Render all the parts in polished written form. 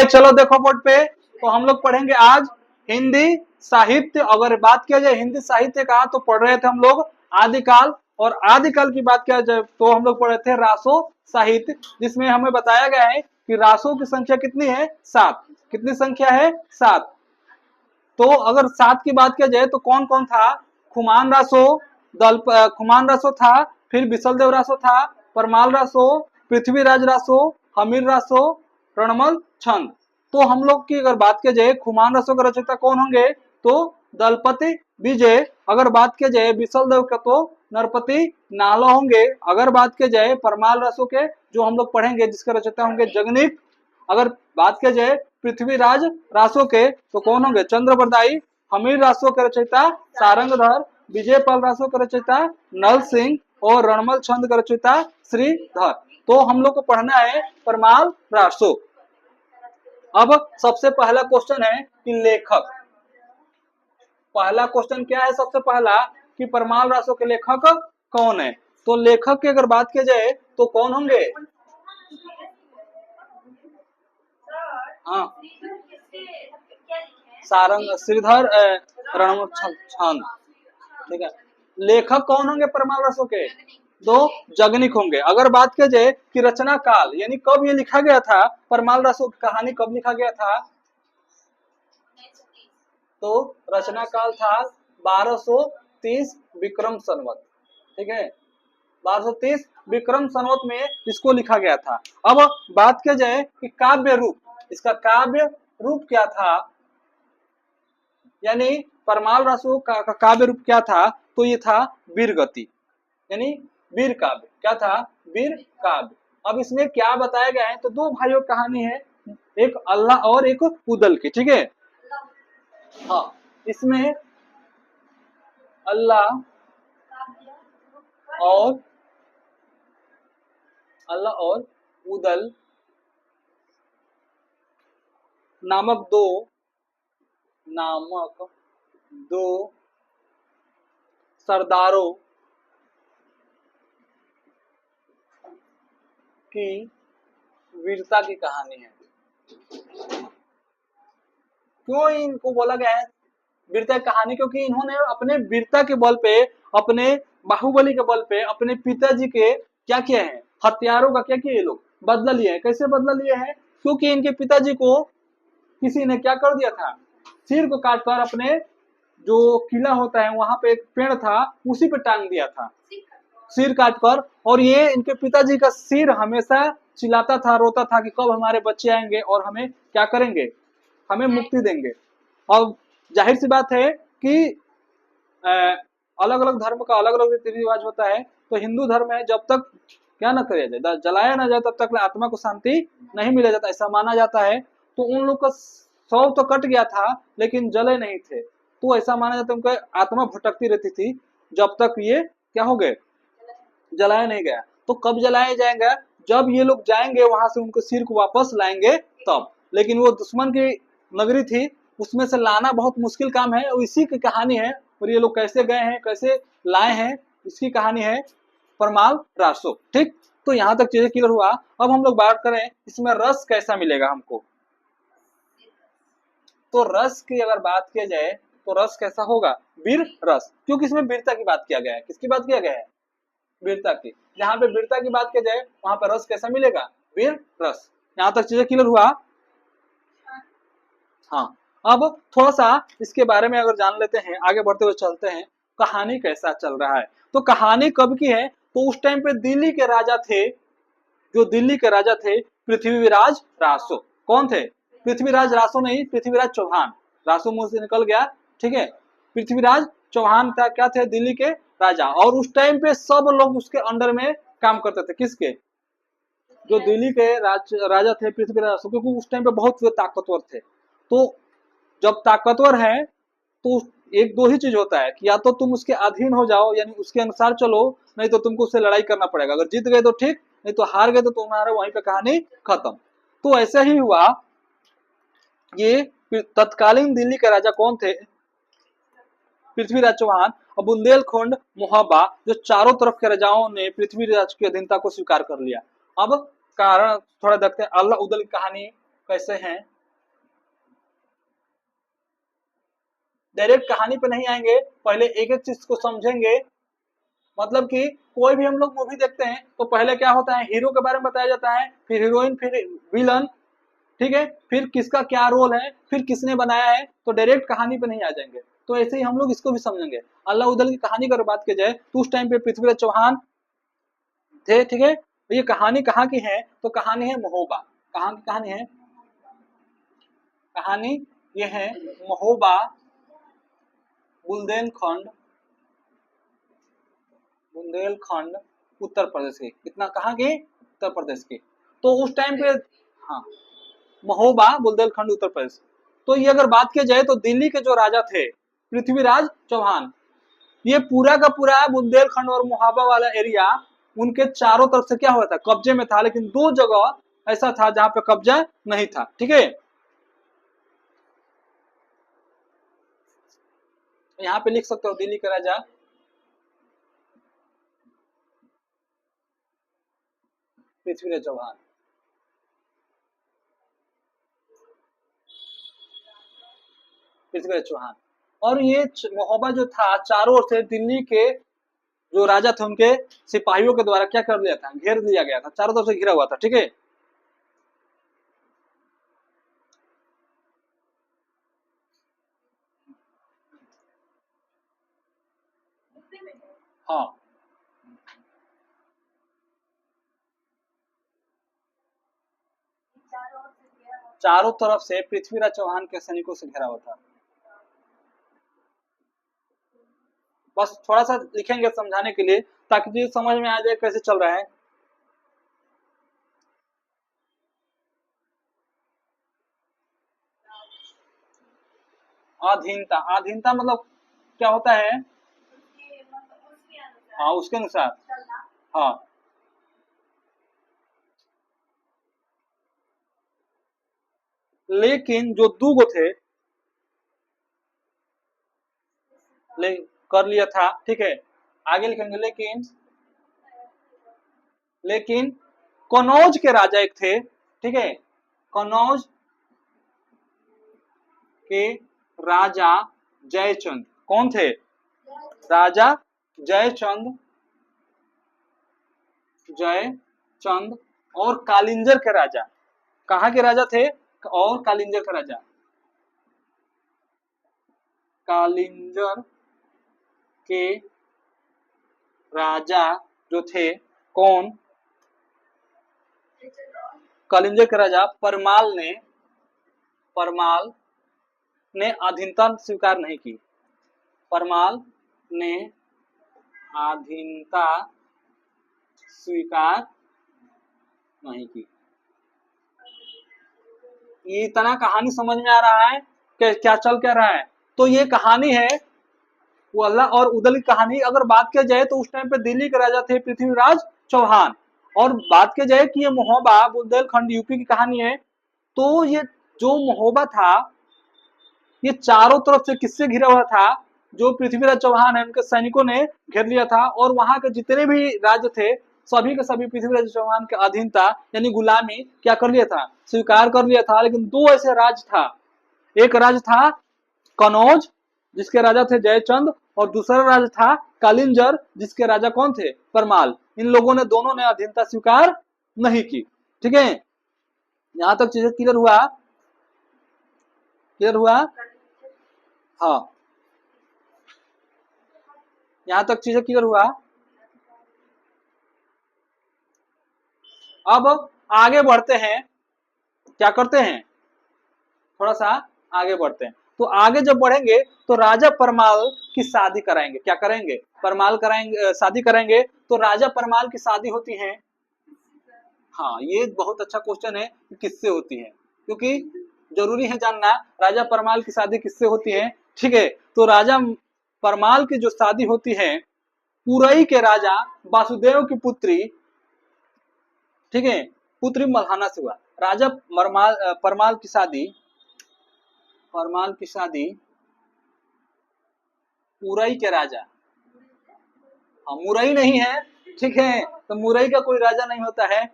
Okay चलो देखो board पे, तो हम लोग पढ़ेंगे आज हिंदी साहित्य। अगर बात किया जाए हिंदी साहित्य का, तो पढ़ रहे थे हम लोग आदिकाल, और आदिकाल की बात किया जाए तो हम लोग पढ़े थे रासो साहित्य, जिसमें हमें बताया गया है कि रासों की संख्या कितनी है, 7। कितनी संख्या है, 7। तो अगर 7 की बात किया जाए तो कौन कौन था, खुमान रासो, खुमान रासो था, फिर बिसलदेव रासो था, परमाल रासो, पृथ्वीराज रासो, हमीर रासो, रणमल छंद। तो हम लोग की अगर बात किया जाए खुमान रासो के रचयिता कौन होंगे, तो दलपति विजय। अगर बात किया जाए बिसलदेव का, तो नरपति नालो होंगे। अगर बात किया जाए परमाल रासो के, जो हम लोग पढ़ेंगे, जिसके रचयिता होंगे जगनीक। अगर बात किया जाए पृथ्वीराज रासो के, तो कौन होंगे, चंद्रबरदाई। हमीर रासो के रचयिता सारंगधर, विजयपाल रासो के रचयिता नल सिंह, और रणमल छंद के रचयिता श्रीधर। तो हम लोग को पढ़ना है परमाल रासो। अब सबसे पहला क्वेश्चन है कि लेखक, पहला क्वेश्चन क्या है सबसे पहला, कि परमाल रासो के लेखक कौन है। तो लेखक की अगर बात की जाए तो कौन होंगे, हाँ, सारंग श्रीधर रणमल छंद, ठीक है। लेखक कौन होंगे परमाल रासो के, दो जगनिक होंगे। अगर बात की जाए कि रचना काल, यानी कब ये लिखा गया था, परमाल रासो की कहानी कब लिखा गया था, तो रचना काल था 1230 विक्रम संवत, ठीक है, 1230 विक्रम संवत में इसको लिखा गया था। अब बात किया जाए कि काव्य रूप, इसका काव्य रूप क्या था, यानी परमाल रासो का काव्य रूप क्या था, तो ये था वीर गति, यानी वीर काव्य। क्या था, वीर काव्य। अब इसमें क्या बताया गया है, तो दो भाइयों की कहानी है, एक अल्लाह और एक उदल की, ठीक है। हाँ, इसमें अल्लाह और उदल नामक दो सरदारों की वीरता की कहानी है। क्यों इनको बोला गया है वीरता की कहानी, क्योंकि इन्होंने अपने वीरता के बल पे, अपने बाहुबली के बल पे, अपने पिताजी के क्या किया है, हथियारों का क्या किया, ये लोग बदला लिए हैं। कैसे बदला लिए हैं, क्योंकि इनके पिताजी को किसी ने क्या कर दिया था, सिर को काटकर अपने जो किला होता है वहां पे एक पेड़ था, उसी पे टांग दिया था, सिर काटकर। और ये इनके पिताजी का सिर हमेशा चिल्लाता था, रोता था कि कब हमारे बच्चे आएंगे और हमें क्या करेंगे, हमें मुक्ति देंगे। और जाहिर सी बात है कि अलग अलग धर्म का अलग अलग रीति रिवाज होता है। तो हिंदू धर्म है, जब तक क्या ना किया जाए, जलाया ना जाए, तब तक आत्मा को शांति नहीं मिला जाता, ऐसा माना जाता है। तो उन लोग का शव तो कट गया था, लेकिन जले नहीं थे, तो ऐसा माना जाता है उनका आत्मा भटकती रहती थी, जब तक ये क्या हो गए, जलाया नहीं गया। तो कब जलाया जाएगा, जब ये लोग जाएंगे वहां से, उनको सिर को वापस लाएंगे तब। लेकिन वो दुश्मन की नगरी थी, उसमें से लाना बहुत मुश्किल काम है, और इसी की कहानी है। और ये लोग कैसे गए हैं, कैसे लाए हैं, इसकी कहानी है परमाल रासो, ठीक। तो यहाँ तक चीजें क्लियर हुआ। अब हम लोग बात करें इसमें रस कैसा मिलेगा हमको। तो रस की अगर बात किया जाए तो रस कैसा होगा, वीर रस, क्योंकि इसमें वीरता की बात किया गया है। किसकी बात किया गया है, वीरता की। जहां पे वीरता की बात की जाए वहां पर रस कैसा मिलेगा, वीर रस। यहां तक चीजें क्लियर हुआ। हाँ, अब थोड़ा सा इसके बारे में अगर जान लेते हैं, आगे बढ़ते हुए चलते हैं, कहानी कैसा चल रहा है। तो कहानी कब की है, तो उस टाइम पे दिल्ली के राजा थे, जो दिल्ली के राजा थे पृथ्वीराज रासो। कौन थे, पृथ्वीराज रासो नहीं, पृथ्वीराज चौहान। रासो मुंह से निकल गया, ठीक है। पृथ्वीराज चौहान था, क्या थे, दिल्ली के राजा। और उस टाइम पे सब लोग उसके अंडर में काम करते थे, किसके, जो दिल्ली के राजा थे पृथ्वीराज रासो, क्योंकि उस टाइम पे बहुत ताकतवर थे। तो जब ताकतवर है तो एक दो ही चीज होता है, कि या तो तुम उसके अधीन हो जाओ, यानी उसके अनुसार चलो, नहीं तो तुमको उससे लड़ाई करना पड़ेगा। अगर जीत गए तो ठीक, नहीं तो हार गए तो तुम्हारा वहीं पे कहानी खत्म। तो ऐसा ही हुआ। ये तत्कालीन दिल्ली के राजा कौन थे, पृथ्वीराज चौहान और बुंदेलखंड मुहब्बा, जो चारों तरफ के राजाओं ने पृथ्वीराज की अधीनता को स्वीकार कर लिया। अब कारण थोड़ा देखते हैं, अल्लाह उदल की कहानी कैसे हैं, डायरेक्ट कहानी पे नहीं आएंगे, पहले एक एक चीज को समझेंगे। मतलब कि कोई भी हम लोग मूवी देखते हैं तो पहले क्या होता है, हीरो के बारे में बताया जाता है, फिर हीरोइन, फिर विलन, ठीक है, फिर किसका क्या रोल है, फिर किसने बनाया है, तो डायरेक्ट कहानी पे नहीं आ जाएंगे। तो ऐसे ही हम लोग इसको भी समझेंगे। अल्लाह उदल की कहानी की अगर बात की जाए तो उस टाइम पे पृथ्वीराज चौहान थे, ठीक है। तो ये कहानी कहाँ की है, तो कहानी है महोबा। कहाँ की कहानी है, कहानी ये है महोबा बुंदेलखंड, बुंदेलखंड उत्तर प्रदेश की। कितना, कहाँ की, उत्तर प्रदेश की। तो उस टाइम पे, हाँ, महोबा बुंदेलखंड उत्तर प्रदेश। तो ये अगर बात की जाए तो दिल्ली के जो राजा थे पृथ्वीराज चौहान, ये पूरा का पूरा बुंदेलखंड और मोहाबा वाला एरिया उनके चारों तरफ से क्या हुआ था, कब्जे में था। लेकिन दो जगह ऐसा था जहां पे कब्जा नहीं था, ठीक है। यहाँ पे लिख सकते हो दिल्ली का राजा पृथ्वीराज चौहान। पृथ्वीराज चौहान। और ये महोबा जो था चारों ओर से दिल्ली के जो राजा थे उनके सिपाहियों के द्वारा क्या कर लिया था, घेर दिया गया था, चारों तरफ से घिरा हुआ था, ठीक है। हाँ, चारों तरफ से पृथ्वीराज चौहान के सैनिकों से घिरा हुआ था। बस थोड़ा सा लिखेंगे समझाने के लिए, ताकि चीज समझ में आ जाए कैसे चल रहा है। अधीनता, अधीनता मतलब क्या होता है, हाँ उसके अनुसार, हाँ। लेकिन जो दूगो थे, ले कर लिया था, ठीक है। आगे लिखेंगे लेकिन, लेकिन कनौज के राजा एक थे, ठीक है। कनौज के राजा जयचंद, कौन थे, राजा जयचंद, जयचंद। और कालिंजर के राजा, कहाँ के राजा थे, और कालिंजर के राजा, कालिंजर के राजा जो थे, कौन, कालिंजर के राजा परमाल ने, परमाल ने अधीनता स्वीकार नहीं की, परमाल ने अधीनता स्वीकार नहीं की। ये इतना कहानी समझ में आ रहा है कि क्या चल क्या रहा है। तो ये कहानी है वो अल्लाह और उदल की कहानी। अगर बात किया जाए तो उस टाइम पे दिल्ली के राजा थे पृथ्वीराज चौहान। और बात की जाए कि ये महोबा बुंदेलखंड यूपी की कहानी है, तो ये जो महोबा था ये चारों तरफ से किससे घिरा हुआ था, जो पृथ्वीराज चौहान है उनके सैनिकों ने घेर लिया था। और वहां के जितने भी राज्य थे सभी के सभी पृथ्वीराज चौहान के अधीनता यानी गुलामी क्या कर लिया था, स्वीकार कर लिया था। लेकिन दो ऐसे राज्य था, एक राज्य था कनौज जिसके राजा थे जयचंद, और दूसरा राज्य था कालिंजर जिसके राजा कौन थे, परमाल। इन लोगों ने दोनों ने अधीनता स्वीकार नहीं की, ठीक है। यहां तक चीजें क्लियर हुआ, क्लियर हुआ, हाँ, यहां तक चीजें क्लियर हुआ। अब आगे बढ़ते हैं, क्या करते हैं, थोड़ा सा आगे बढ़ते हैं। तो आगे जब बढ़ेंगे तो राजा परमाल की शादी कराएंगे, क्या करेंगे, परमाल कराएंगे, शादी करेंगे। तो राजा परमाल की शादी होती है, हाँ ये बहुत अच्छा क्वेश्चन है कि किससे होती है, क्योंकि जरूरी है जानना राजा परमाल की शादी किससे होती है, ठीक है। तो राजा परमाल की जो शादी होती है पुरई के राजा वासुदेव की पुत्री, ठीक है, पुत्री मल्हाना से हुआ। राजा परमाल की शादी, परमाल की शादी पुरई के राजा, हाँ मुरई नहीं है, ठीक है, तो मुरई का कोई राजा नहीं होता है,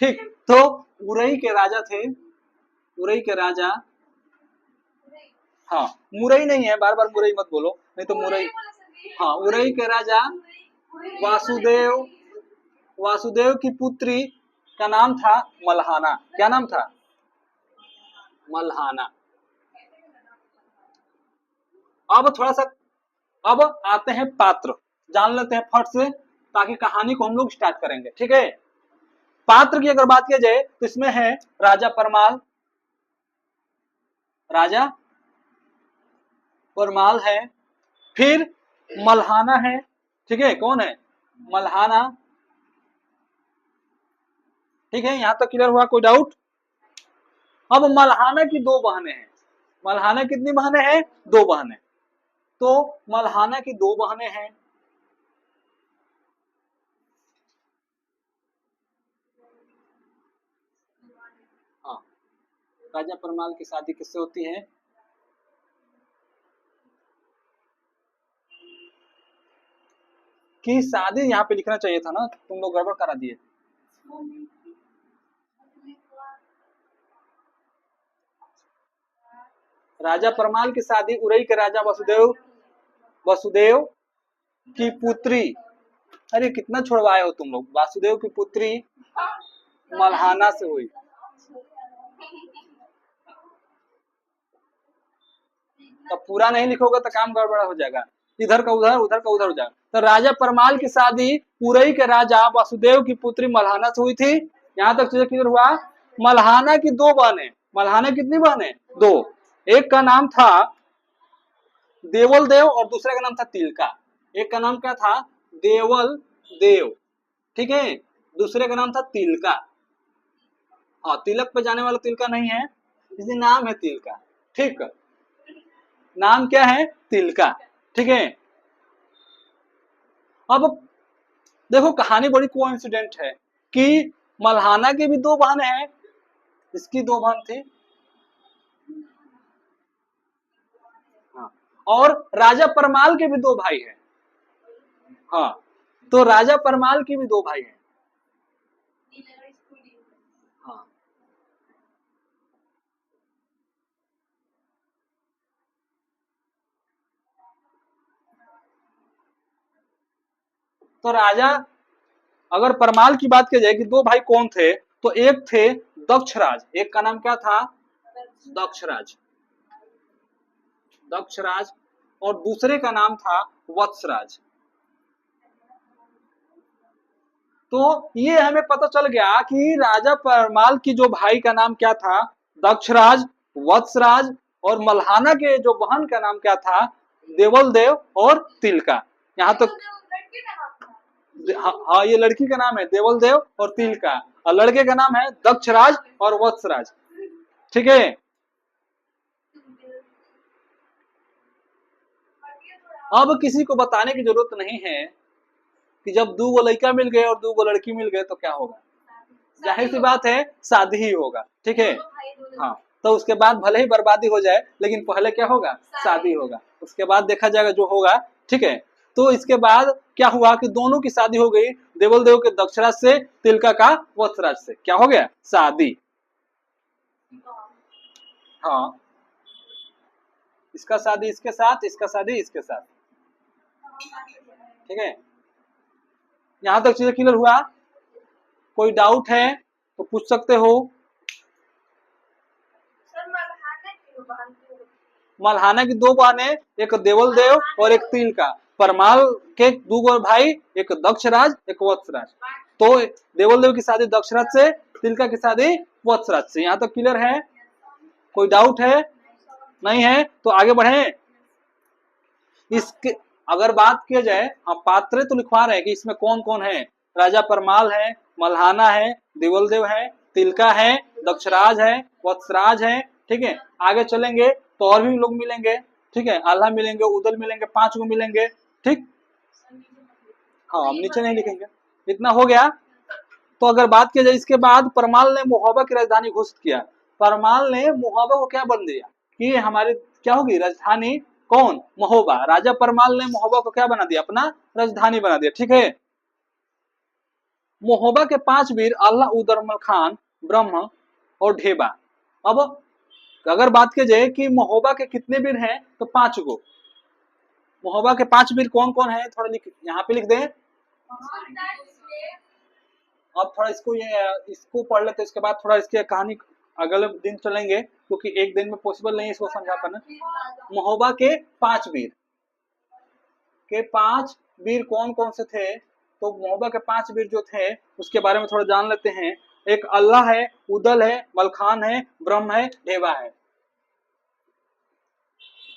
ठीक। तो उरई के राजा थे उरई के राजा, हाँ मुरई नहीं है, बार बार मुरई मत बोलो, नहीं तो मुरई, हाँ उरई के राजा वासुदेव, वासुदेव की पुत्री का नाम था मल्हाना। क्या नाम था? मल्हाना। अब थोड़ा सा, अब आते हैं पात्र, जान लेते हैं फट से, ताकि कहानी को हम लोग स्टार्ट करेंगे। ठीक है, पात्र की अगर बात की जाए तो इसमें है राजा परमाल, राजा परमाल है, फिर मल्हाना है। ठीक है, कौन है? मल्हाना। ठीक है, यहां तक क्लियर हुआ? कोई डाउट? अब मल्हाना की दो बहनें हैं। मल्हाना कितनी बहनें हैं? दो बहनें। तो मल्हाना की दो बहनें हैं। हाँ, राजा परमाल की शादी किससे होती है? की शादी यहाँ पे लिखना चाहिए था ना, तुम लोग गड़बड़ करा दिए। राजा परमाल की शादी उरई के राजा वसुदेव, वसुदेव की पुत्री, अरे कितना छोड़वाए हो तुम लोग, वासुदेव की पुत्री मल्हाना से हुई। तो पूरा नहीं लिखोगे तो काम गड़बड़ा हो जाएगा, इधर का उधर, उधर का उधर हो जाएगा। तो राजा परमाल की शादी उरई के राजा वासुदेव की पुत्री मल्हाना से हुई थी। यहाँ तक चीजें क्लियर हुआ? मल्हाना की दो बहनें, मल्हाना कितनी बहनें? दो। एक का नाम था देवल देव और दूसरे का नाम था तिलका। एक का नाम क्या था? देवल देव, ठीक है, दूसरे का नाम था तिलका। हाँ, तिलक पे जाने वाला तिलका नहीं है, इसी नाम है तिलका। ठीक, नाम क्या है? तिलका। ठीक है, अब देखो कहानी बड़ी कोइंसिडेंट है कि मल्हाना की भी दो बहनें हैं, इसकी दो बहन थी। हाँ, और राजा परमाल के भी दो भाई हैं। हाँ, तो राजा परमाल की भी दो भाई हैं। हाँ, तो राजा, अगर परमाल की बात की जाए कि दो भाई कौन थे, तो एक थे दक्षराज, एक का नाम क्या था? दक्षराज, दक्षराज, और दूसरे का नाम था वत्सराज। तो ये हमें पता चल गया कि राजा परमाल की जो भाई का नाम क्या था? दक्षराज, वत्सराज, और मल्हाना के जो बहन का नाम क्या था? देवल देव और तिलका। यहाँ तो हाँ, ये लड़की का नाम है देवल देव और तिलका, और लड़के का नाम है दक्षराज और वत्सराज। ठीक है, अब किसी को बताने की जरूरत नहीं है कि जब दो गो लड़का मिल गए और दो गो लड़की मिल गए तो क्या होगा? जाहिर सी बात है, शादी ही होगा। ठीक है, हाँ, तो उसके बाद भले ही बर्बादी हो जाए, लेकिन पहले क्या होगा? शादी होगा, उसके बाद देखा जाएगा जो होगा। ठीक है, तो इसके बाद क्या हुआ कि दोनों की शादी हो गई, देवल देव के दक्षराज से, तिलका का वत्सराज से। क्या हो गया? शादी। हाँ, इसका शादी इसके साथ, इसका शादी इसके साथ। ठीक है, यहां तक चीजें क्लियर हुआ? कोई डाउट है तो पूछ सकते हो। मल्हाना की दो बहनें, एक देवल देव और एक तिलका। परमाल के दो गो भाई, एक दक्षराज एक वत्सराज। तो देवल देव की शादी दक्षराज से, तिलका की शादी वत्सराज से। यहाँ तक क्लियर है? कोई डाउट है? नहीं है तो आगे बढ़े। इसके अगर बात किया जाए, हाँ पात्र तो लिखवा रहे हैं कि इसमें कौन कौन है। राजा परमाल है, मल्हाना है, देवल देव है, तिलका है, दक्षराज है, वत्सराज है। ठीक है, आगे चलेंगे तो और भी लोग मिलेंगे। ठीक है, आल्हा मिलेंगे, उदल मिलेंगे, 5 गो मिलेंगे। ठीक, हाँ हम नीचे नहीं लिखेंगे। इतना हो गया। तो अगर बात की जाए, इसके बाद परमाल ने मोहबा की राजधानी घोषित किया। परमाल ने मोहबा को क्या बन दिया कि हमारी क्या होगी राजधानी? कौन? महोबा। राजा परमाल ने मोहबा को क्या बना दिया? अपना राजधानी बना दिया। ठीक है, मोहबा के 5 वीर अल्लाह उदरमल खान, ब्रह्म और ढेबा। अब तो अगर बात की जाए कि महोबा के कितने वीर हैं तो 5 गो। महोबा के 5 वीर कौन कौन है, थोड़ा यहाँ पे लिख दें। अब थोड़ा इसको पढ़ लेते, इसके बाद थोड़ा इसकी कहानी अगले दिन चलेंगे, क्योंकि एक दिन में पॉसिबल नहीं है इसको समझा पाना। महोबा के 5 वीर कौन कौन से थे, तो महोबा के 5 वीर जो थे उसके बारे में थोड़ा जान लेते हैं। एक अल्लाह है, उदल है, मलखान है, ब्रह्म है, ढेबा है।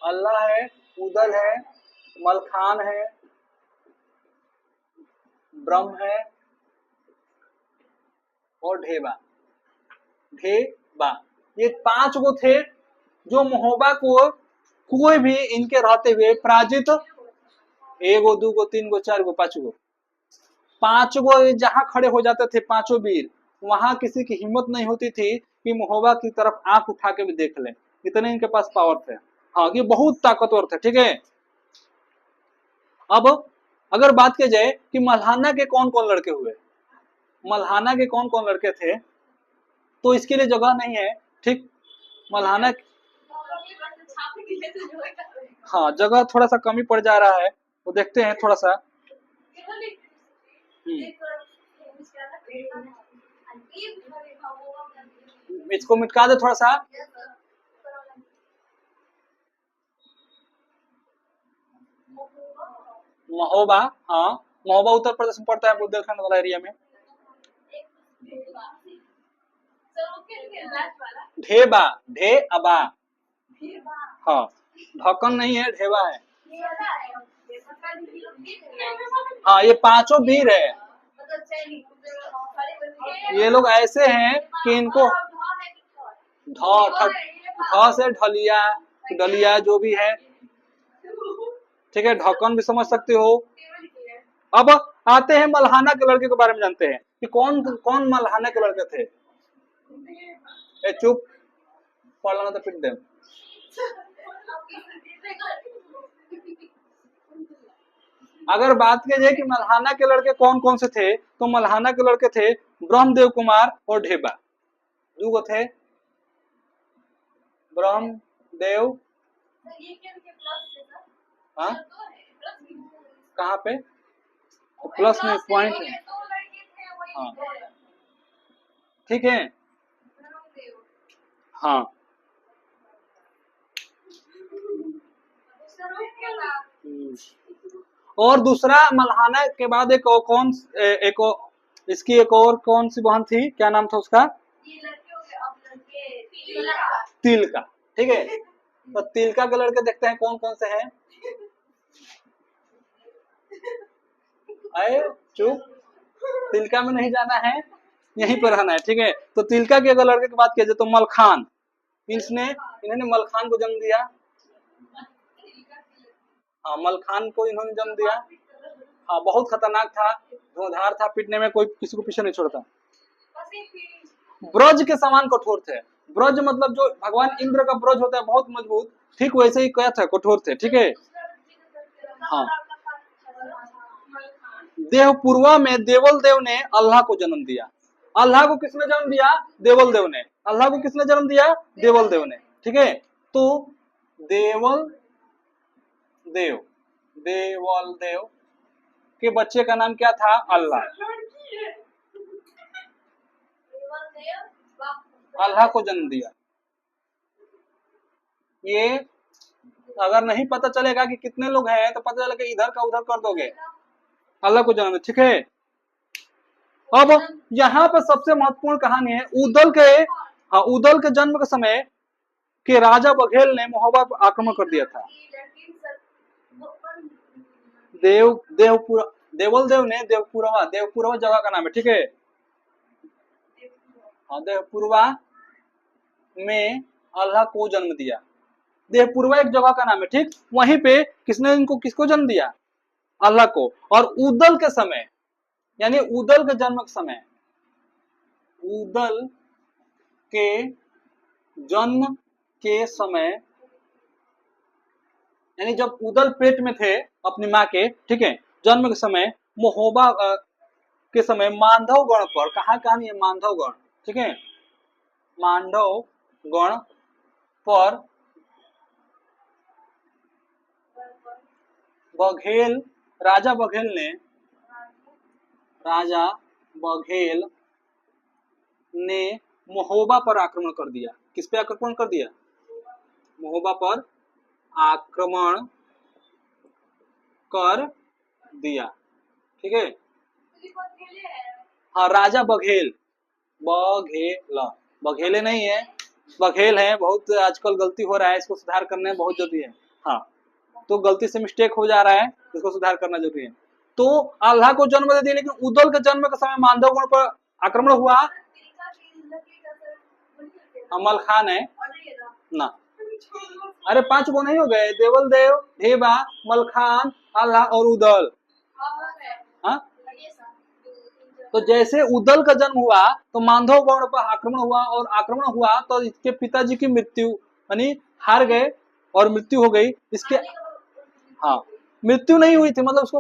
अल्लाह है, उदल है, मलखान है, ब्रह्म है और ढेबा। ये 5 गो थे जो महोबा को कोई भी इनके रहते हुए पराजित, 1 गो 2 गो 3 गो 4 गो 5 गो 5 गो जहां खड़े हो जाते थे 5 वीर, वहां किसी की हिम्मत नहीं होती थी कि महोबा की तरफ आंख उठा के भी देख ले, इतने इनके पास पावर थे। हाँ, ये बहुत ताकतवर थे। ठीक है, अब अगर बात की जाए कि मल्हाना के कौन कौन लड़के हुए, मल्हाना के कौन कौन लड़के थे, तो इसके लिए जगह नहीं है। ठीक, मल्हाना, हाँ जगह थोड़ा सा कमी पड़ जा रहा है, तो देखते हैं थोड़ा सा। इसको मिटका दे थोड़ा सा। महोबा, हाँ महोबा उत्तर प्रदेश में पड़ता है, बुंदेलखंड वाला एरिया में। ढेबा, ढे अबा, हाँ ढक्कन नहीं है, ढेबा है। हाँ, ये 5 वीर है। ये लोग ऐसे हैं कि इनको ढ से ढलिया, डलिया जो भी है, ठीक है, ढक्कन भी समझ सकते हो। अब आते हैं मल्हाना के लड़के के बारे में जानते हैं कि कौन कौन मल्हाना के लड़के थे। ए चुप, पढ़ना तो पिट दे। अगर बात की जाए कि मल्हाना के लड़के कौन कौन से थे, तो मल्हाना के लड़के थे ब्रह्मदेव कुमार और ढेबा, 2 गो थे। ब्रह्मदेव, हाँ कहाँ पे, तो प्लस में पॉइंट है। हाँ ठीक है, हाँ और दूसरा मल्हाना के बाद एक और कौन, इसकी एक और कौन सी बहन थी, क्या नाम था उसका, तिलका। ठीक है, तो तिलका के लड़के देखते हैं कौन कौन से हैं। अरे चुप, तिलका में नहीं जाना है, यहीं पर रहना है। ठीक है, तो तिलका के अगर लड़के की बात किया जाए तो मलखान, इन्होंने मलखान को जन्म दिया। हाँ, मलखान को इन्होंने जन्म दिया। हाँ, बहुत खतरनाक था, धुआंधार था, पीटने में कोई किसी को पीछे नहीं छोड़ता। ब्रज के समान कठोर थे। ब्रज मतलब जो भगवान इंद्र का ब्रज होता है बहुत मजबूत, ठीक वैसे ही क्या था, कठोर थे। ठीक है, हाँ देवपूर्वा में देवल देव ने अल्लाह को जन्म दिया। अल्लाह को किसने जन्म दिया, देवल देव ने। अल्लाह को किसने जन्म दिया, देवल देव ने। ठीक है, तो देवल देव, देवल देव के बच्चे का नाम क्या था, अल्लाह। अल्लाह को जन्म दिया। ये अगर नहीं पता चलेगा कि कितने लोग हैं, तो पता चलेगा इधर का उधर कर दोगे। अल्लाह को जन्म दिया। ठीक है, अब यहाँ पर सबसे महत्वपूर्ण कहानी है उदल के, हाँ उदल के जन्म के समय के राजा बघेल ने महोबा पर आक्रमण कर दिया था। देवल देव ने देवपुरवा जगह का नाम है। ठीक है, हाँ देवपुरवा में अल्लाह को जन्म दिया। देवपुरवा एक जगह का नाम है। ठीक, वहीं पे किसको जन्म दिया, अल्लाह को। और उदल के समय, यानी उदल के जन्म के समय, उदल के जन्म के समय, यानी जब उदल पेट में थे अपनी माँ के, ठीक है, जन्म के समय महोबा के समय मांडव गण पर, कहा कहानी है मांडव गण, ठीक है, मांडव गण पर बघेल राजा बघेल ने महोबा पर आक्रमण कर दिया। किस पे आक्रमण कर दिया? महोबा पर आक्रमण कर दिया। ठीक है, हाँ राजा बघेल, बघेले नहीं है, बघेल है। बहुत आजकल गलती हो रहा है, इसको सुधार करने में बहुत जरूरी है। हाँ, तो गलती से मिस्टेक हो जा रहा है, इसको सुधार करना जरूरी है। तो आल्हा को जन्म दे दिया, लेकिन उदल के जन्म के समय मांडवगण पर आक्रमण हुआ। मलखान है ना, अरे 5 गो नहीं हो गए? देवल देव, धेबा, मलखान, आल्हा और उदल। हाँ, तो जैसे उदल का जन्म हुआ तो मांडव वर्ण पर आक्रमण हुआ, और आक्रमण हुआ तो इसके पिताजी की मृत्यु, यानी हार गए और मृत्यु हो गई इसके। हाँ, मृत्यु नहीं हुई थी, मतलब उसको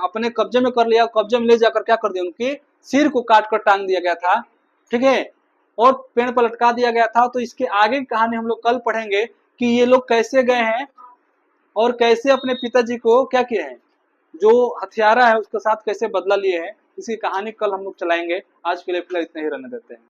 अपने कब्जे में कर लिया, कब्जे में ले जाकर क्या कर दिया, उनके सिर को काट कर टांग दिया गया था। ठीक है, और पेड़ पर लटका दिया गया था। तो इसके आगे की कहानी हम लोग कल पढ़ेंगे कि ये लोग कैसे गए हैं और कैसे अपने पिताजी को क्या किए हैं, जो हथियारा है उसके साथ कैसे बदला लिए हैं। इसकी कहानी कल हम लोग चलाएंगे। आज के लिए फिलहाल इतना ही रहने देते हैं।